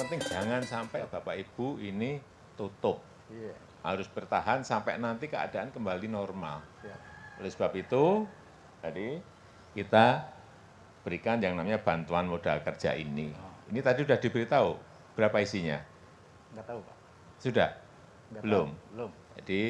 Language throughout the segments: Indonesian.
penting jangan sampai Bapak Ibu ini tutup. Iya. Harus bertahan sampai nanti keadaan kembali normal. Siap. Oleh sebab itu, tadi kita berikan yang namanya bantuan modal kerja ini. Ini tadi sudah diberitahu berapa isinya? Nggak tahu, Pak. Sudah? Nggak Belum? tahu. Belum. Jadi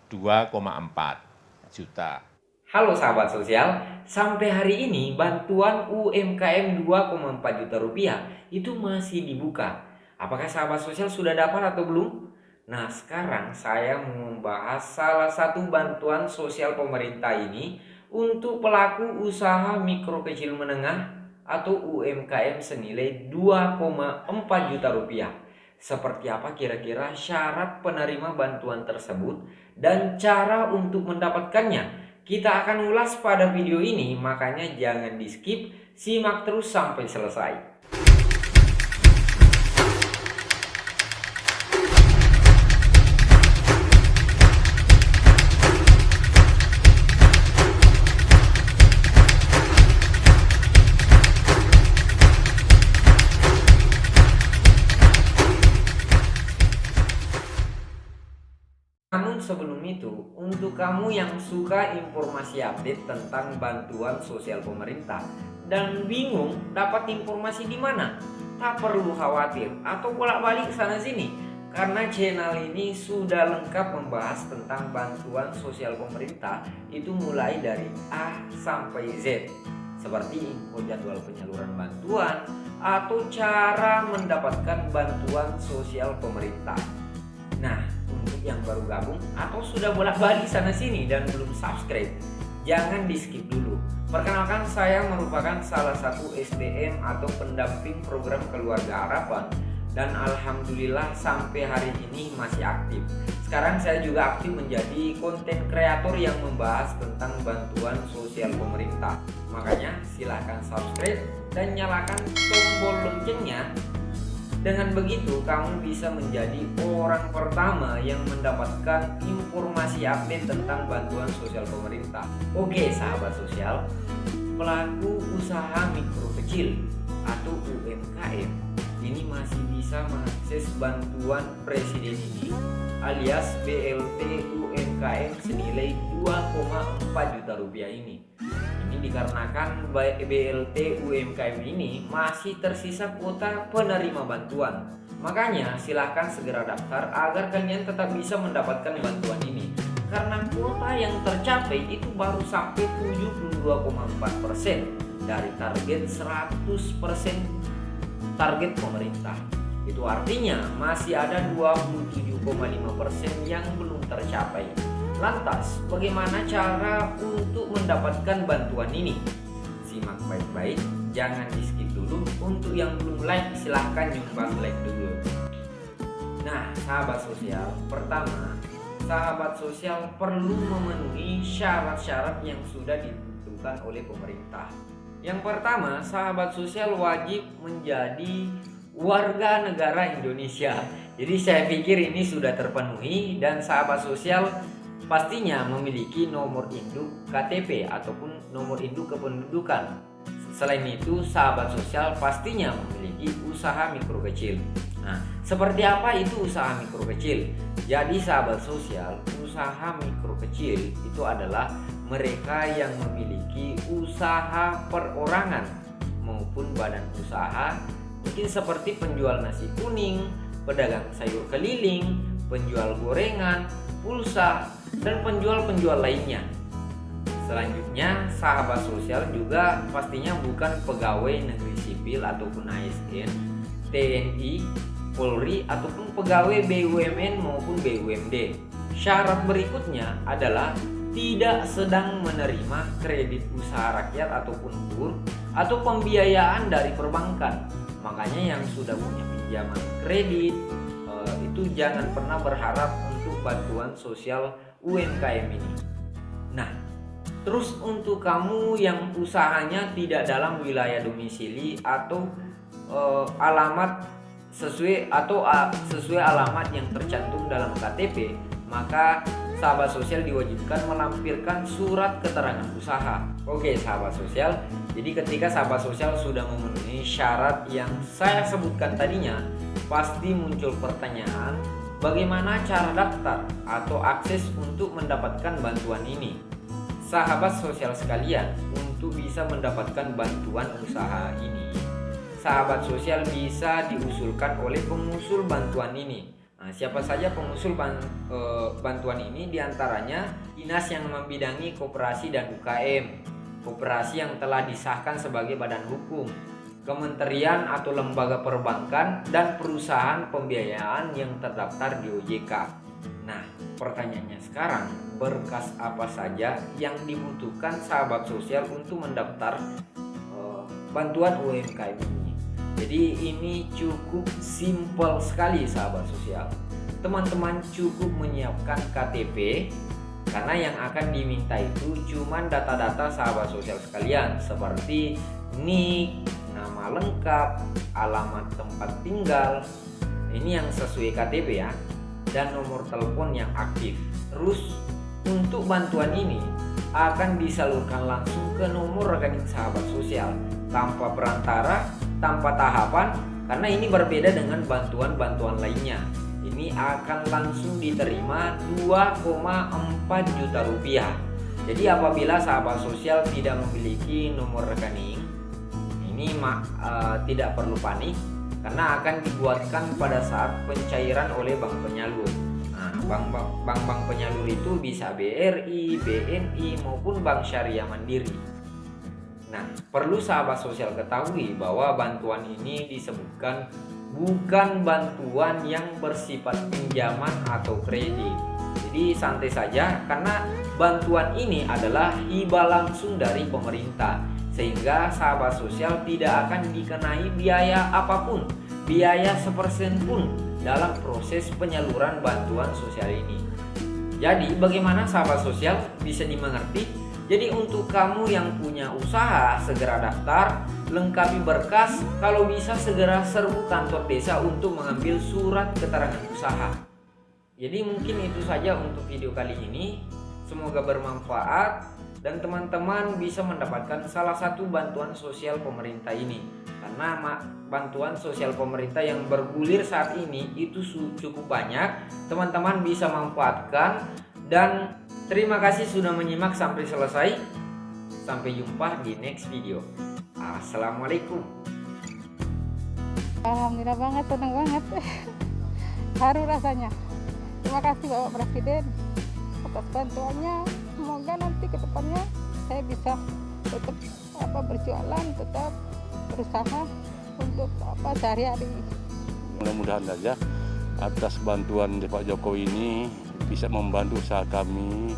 2,4 juta. Halo sahabat sosial, sampai hari ini bantuan UMKM 2,4 juta rupiah itu masih dibuka. Apakah sahabat sosial sudah dapat atau belum? Nah, sekarang saya mau membahas salah satu bantuan sosial pemerintah ini untuk pelaku usaha mikro kecil menengah atau UMKM senilai 2,4 juta rupiah. Seperti apa kira-kira syarat penerima bantuan tersebut dan cara untuk mendapatkannya? Kita akan ulas pada video ini, makanya jangan di skip, simak terus sampai selesai. Namun sebelum itu, untuk kamu yang suka informasi update tentang bantuan sosial pemerintah dan bingung dapat informasi di mana, tak perlu khawatir atau bolak-balik sana sini, karena channel ini sudah lengkap membahas tentang bantuan sosial pemerintah itu mulai dari A sampai Z, seperti info jadwal penyaluran bantuan atau cara mendapatkan bantuan sosial pemerintah. Nah, untuk yang baru gabung atau sudah bolak-balik sana sini dan belum subscribe, jangan di skip dulu. Perkenalkan, saya merupakan salah satu SPM atau pendamping program Keluarga Harapan dan alhamdulillah sampai hari ini masih aktif. Sekarang saya juga aktif menjadi konten kreator yang membahas tentang bantuan sosial pemerintah. Makanya silahkan subscribe dan nyalakan tombol loncengnya. Dengan begitu, kamu bisa menjadi orang pertama yang mendapatkan informasi update tentang bantuan sosial pemerintah. Oke, sahabat sosial, pelaku usaha mikro kecil atau UMKM ini masih bisa mengakses bantuan presiden ini alias BLT UMKM senilai 2,4 juta rupiah ini. Ini dikarenakan BLT UMKM ini masih tersisa kuota penerima bantuan. Makanya silahkan segera daftar agar kalian tetap bisa mendapatkan bantuan ini. Karena kuota yang tercapai itu baru sampai 72,4% dari target 100% target pemerintah. Itu artinya masih ada 27,5% yang belum tercapai. Lantas, bagaimana cara untuk mendapatkan bantuan ini? Simak baik-baik, jangan di skip dulu. Untuk yang belum like, silahkan nyumbang like dulu. Nah, sahabat sosial, pertama, sahabat sosial perlu memenuhi syarat-syarat yang sudah ditentukan oleh pemerintah. Yang pertama, sahabat sosial wajib menjadi warga negara Indonesia. Jadi saya pikir ini sudah terpenuhi dan sahabat sosial pastinya memiliki nomor induk KTP ataupun nomor induk kependudukan. Selain itu, sahabat sosial pastinya memiliki usaha mikro kecil. Nah, seperti apa itu usaha mikro kecil? Jadi sahabat sosial, usaha mikro kecil itu adalah mereka yang memiliki usaha perorangan maupun badan usaha, mungkin seperti penjual nasi kuning, pedagang sayur keliling, penjual gorengan, pulsa, dan penjual-penjual lainnya. Selanjutnya, sahabat sosial juga pastinya bukan pegawai negeri sipil ataupun ASN, TNI, Polri, ataupun pegawai BUMN maupun BUMD. Syarat berikutnya adalah tidak sedang menerima kredit usaha rakyat ataupun KUR atau pembiayaan dari perbankan. Makanya yang sudah punya pinjaman kredit itu jangan pernah berharap untuk bantuan sosial UMKM ini. Nah, terus untuk kamu yang usahanya tidak dalam wilayah domisili atau alamat sesuai alamat yang tercantum dalam KTP, maka sahabat sosial diwajibkan melampirkan surat keterangan usaha. Oke sahabat sosial, jadi ketika sahabat sosial sudah memenuhi syarat yang saya sebutkan tadinya, pasti muncul pertanyaan, bagaimana cara daftar atau akses untuk mendapatkan bantuan ini? Sahabat sosial sekalian, untuk bisa mendapatkan bantuan usaha ini, sahabat sosial bisa diusulkan oleh pengusul bantuan ini. Nah, siapa saja pengusul bantuan ini? Diantaranya dinas yang membidangi koperasi dan UKM, koperasi yang telah disahkan sebagai badan hukum, kementerian atau lembaga perbankan, dan perusahaan pembiayaan yang terdaftar di OJK. Nah, pertanyaannya sekarang, berkas apa saja yang dibutuhkan sahabat sosial untuk mendaftar bantuan UMKM ini? Jadi ini cukup simpel sekali sahabat sosial. Teman-teman cukup menyiapkan KTP, karena yang akan diminta itu cuma data-data sahabat sosial sekalian seperti NIK, nama lengkap, alamat tempat tinggal, ini yang sesuai KTP ya, dan nomor telepon yang aktif. Terus untuk bantuan ini akan disalurkan langsung ke nomor rekening sahabat sosial tanpa perantara, tanpa tahapan, karena ini berbeda dengan bantuan-bantuan lainnya. Ini akan langsung diterima 2,4 juta rupiah. Jadi apabila sahabat sosial tidak memiliki nomor rekening, ini tidak perlu panik, karena akan dibuatkan pada saat pencairan oleh bank penyalur. Nah, bank penyalur itu bisa BRI, BNI maupun Bank Syariah Mandiri. Nah, perlu sahabat sosial ketahui bahwa bantuan ini disebutkan bukan bantuan yang bersifat pinjaman atau kredit. Jadi santai saja, karena bantuan ini adalah hibah langsung dari pemerintah, sehingga sahabat sosial tidak akan dikenai biaya apapun, biaya sepersen pun dalam proses penyaluran bantuan sosial ini. Jadi bagaimana sahabat sosial bisa dimengerti? Jadi untuk kamu yang punya usaha, segera daftar, lengkapi berkas, kalau bisa segera serbu kantor desa untuk mengambil surat keterangan usaha. Jadi mungkin itu saja untuk video kali ini. Semoga bermanfaat dan teman-teman bisa mendapatkan salah satu bantuan sosial pemerintah ini. Karena bantuan sosial pemerintah yang bergulir saat ini itu cukup banyak, teman-teman bisa manfaatkan. Dan terima kasih sudah menyimak sampai selesai. Sampai jumpa di next video. Assalamualaikum. Alhamdulillah banget, senang banget. Haru rasanya. Terima kasih Bapak Presiden atas bantuannya. Semoga nanti ke depannya saya bisa tetap berjualan, tetap berusaha untuk sehari-hari. Mudah-mudahan saja atas bantuan dari Pak Jokowi ini bisa membantu usaha kami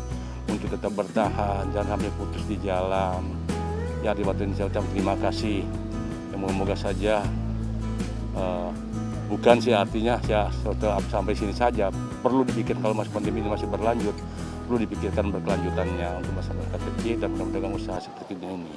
untuk tetap bertahan, jangan sampai putus di jalan. Ya, dibantuin saya ucap terima kasih. Semoga saja bukan sih artinya ya sampai sini saja. Perlu dipikir kalau masih pandemi ini masih berlanjut, perlu dipikirkan berkelanjutannya untuk masyarakat kecil dan pedagang usaha seperti ini.